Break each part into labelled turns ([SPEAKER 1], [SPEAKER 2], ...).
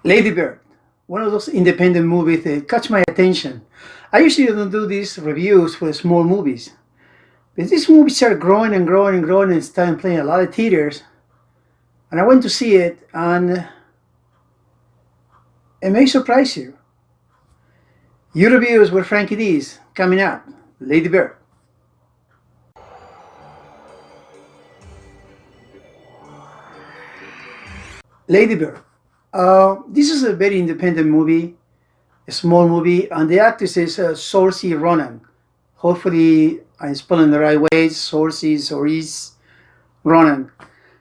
[SPEAKER 1] Lady Bird, one of those independent movies that catch my attention. I usually don't do these reviews for small movies, but this movie started growing and growing and growing and started playing a lot of theaters. And I went to see it, and it may surprise you. Your reviews with Frankie D's coming up. Lady Bird. Lady Bird. This is a very independent movie, a small movie, and the actress is Saoirse Ronan. Hopefully, I'm spelling the right way. Saoirse Ronan.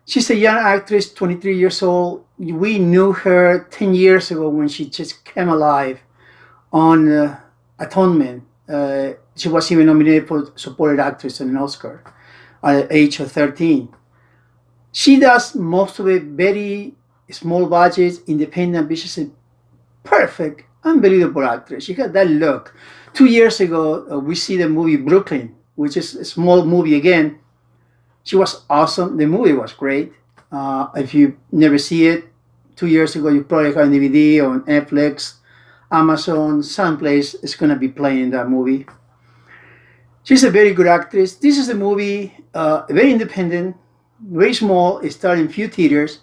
[SPEAKER 1] She's a young actress, 23 years old. We knew her 10 years ago when she just came alive on Atonement. She was even nominated for supporting actress in an Oscar at the age of 13. She does most of it very small budget, independent, but she's a perfect, unbelievable actress. She got that look. 2 years ago, we see the movie Brooklyn, which is a small movie again. She was awesome. The movie was great. If you never see it, 2 years ago, you probably have a DVD on Netflix, Amazon, someplace. It's going to be playing that movie. She's a very good actress. This is a movie, very independent, very small. It started in few theaters.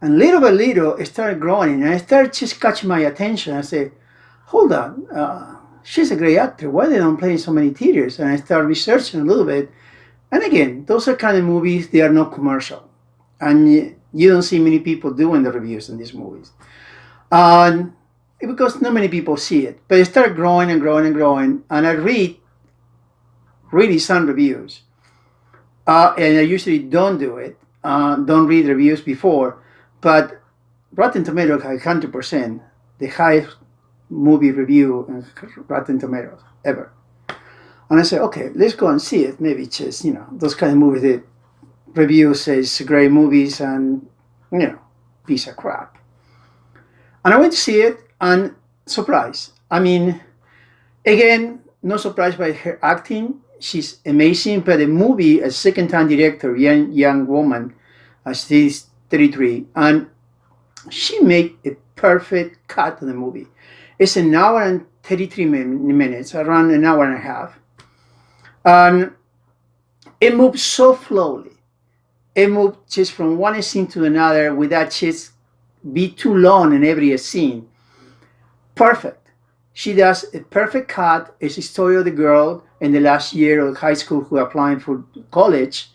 [SPEAKER 1] And little by little, it started growing. And it started just catching my attention. I said, hold on, she's a great actor. Why they don't play in so many theaters? And I started researching a little bit. And again, those are kind of movies, they are not commercial. And you don't see many people doing the reviews in these movies. Because not many people see it. But it started growing and growing and growing. And I read really some reviews. And I usually don't do it, don't read reviews before. But Rotten Tomatoes has 100%, the highest movie review in Rotten Tomatoes ever. And I said, okay, let's go and see it. Maybe it's just, those kind of movies that review says great movies and, piece of crap. And I went to see it and surprised. I mean, again, not surprised by her acting. She's amazing, but the movie, a second-time director, young woman, she's 33, and she made a perfect cut of the movie. It's an hour and 33 minutes, around an hour and a half. And it moves so slowly. It moves just from one scene to another without just be too long in every scene. Perfect. She does a perfect cut. It's a story of the girl in the last year of high school who are applying for college.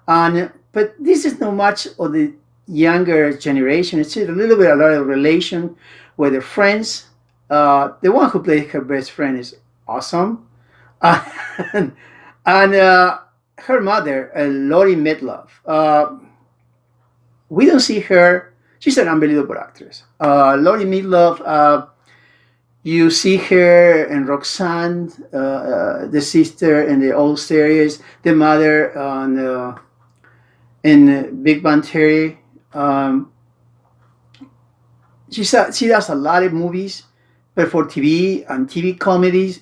[SPEAKER 1] But this is not much of the younger generation. It's a little bit a lot of relation with her friends. The one who plays her best friend is awesome. And her mother, Lori Midlove. We don't see her. She's an unbelievable actress. Lori Midlove, you see her in Roxanne, the sister in the old series, the mother in Big Bang Theory. She does a lot of movies, but for TV and TV comedies.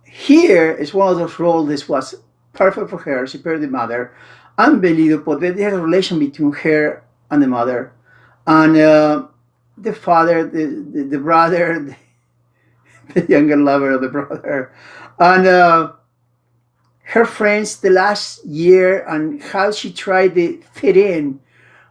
[SPEAKER 1] Here is one of those roles that was perfect for her. She played the mother. Unbelievable. There's a relation between her and the mother. And the father, the brother, the younger lover of the brother. And her friends the last year and how she tried to fit in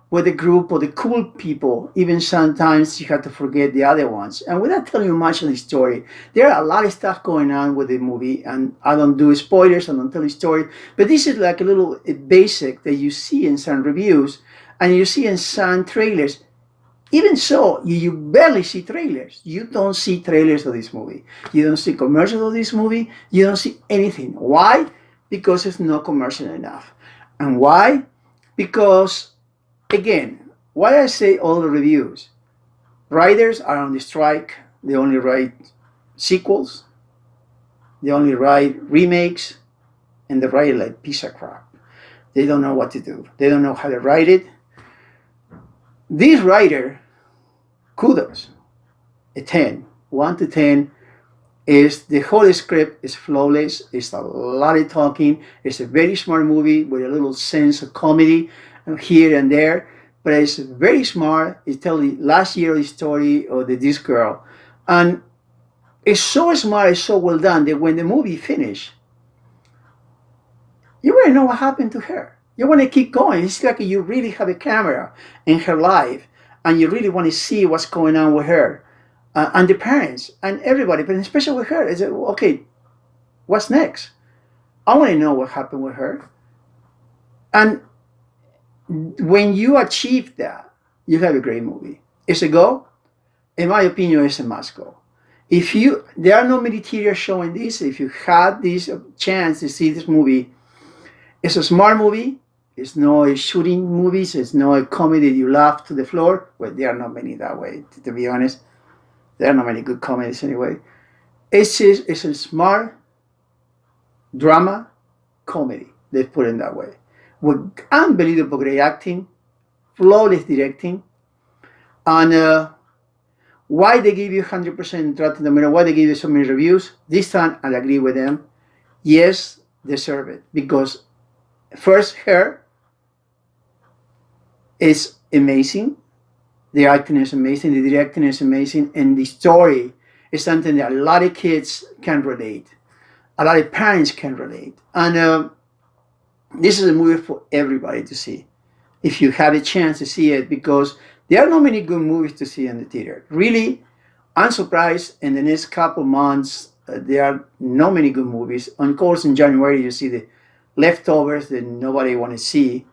[SPEAKER 1] with a group of the cool people. Even sometimes you have to forget the other ones. And without telling you much of the story, there are a lot of stuff going on with the movie, and I don't do spoilers, I don't tell the story, but this is like a little basic that you see in some reviews and you see in some trailers. Even so, you barely see trailers. You don't see trailers of this movie. You don't see commercials of this movie. You don't see anything. Why? Because it's not commercial enough. And why? Because again, why I say all the reviews? Writers are on the strike. They only write sequels. They only write remakes. And they write like piece of crap. They don't know what to do. They don't know how to write it. This writer, kudos, a 10. 1 to 10 is the whole script is flawless. It's a lot of talking. It's a very smart movie with a little sense of comedy here and there. but it's very smart. It tells the last year's story of this girl, and it's so smart, it's so well done that when the movie finished, you want to know what happened to her. You want to keep going. It's like you really have a camera in her life, and you really want to see what's going on with her, and the parents and everybody, but especially with her. It's okay. What's next? I want to know what happened with her. And when you achieve that, you have a great movie. It's a go. In my opinion, it's a must go. There are no many theaters showing this. If you had this chance to see this movie, it's a smart movie. It's not a shooting movies. It's not a comedy you laugh to the floor. Well, there are not many that way, to be honest. There are not many good comedies anyway. It's a smart drama comedy. Let's put it that way. With unbelievable great acting, flawless directing, and why they give you 100% Rotten Tomatoes, why they give you so many reviews. This time, I agree with them. Yes, deserve it. Because first, her is amazing. The acting is amazing. The directing is amazing. And the story is something that a lot of kids can relate. A lot of parents can relate. And this is a movie for everybody to see. If you have a chance to see it, because there are not many good movies to see in the theater. Really, I'm surprised in the next couple months, there are not many good movies. Of course, in January, you see the leftovers that nobody want to see.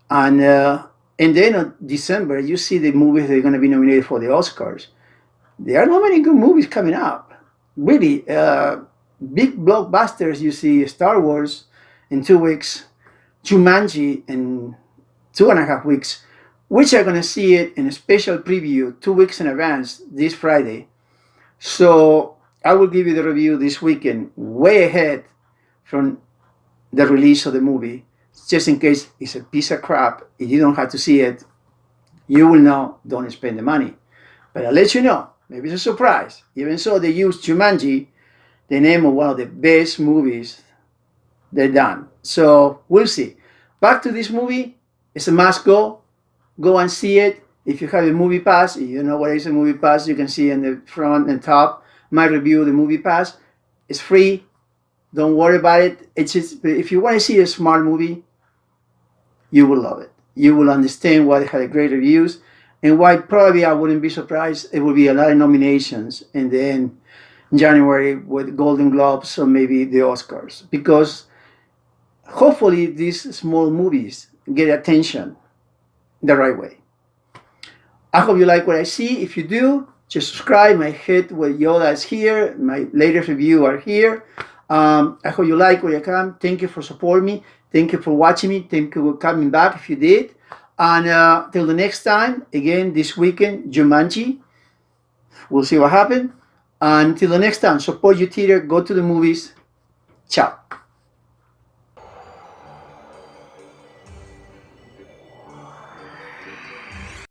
[SPEAKER 1] And then in December, you see the movies that are going to be nominated for the Oscars. There are not many good movies coming up. Really, big blockbusters, you see Star Wars in 2 weeks, Jumanji in 2.5 weeks, which are going to see it in a special preview 2 weeks in advance this Friday. So I will give you the review this weekend, way ahead from the release of the movie, just in case it's a piece of crap. If you don't have to see it, you will know, don't spend the money. But I'll let you know. Maybe it's a surprise. Even so, they used Jumanji, the name of one of the best movies they've done. So we'll see. Back to this movie. It's a must go. Go and see it. If you have a movie pass, if you know what is a movie pass, you can see in the front and top my review of the movie pass. It's free. Don't worry about it. It's just, if you want to see a smart movie, you will love it. You will understand why it had great reviews and why probably I wouldn't be surprised. It will be a lot of nominations in the end, in January, with Golden Globes or maybe the Oscars, because hopefully these small movies get attention the right way. I hope you like what I see. If you do, just subscribe. My hit with Yoda is here. My latest review are here. I hope you like what I come. Thank you for supporting me. Thank you for watching me. Thank you for coming back if you did. And till the next time, again, this weekend, Jumanji. We'll see what happens. Until the next time, support your theater. Go to the movies. Ciao.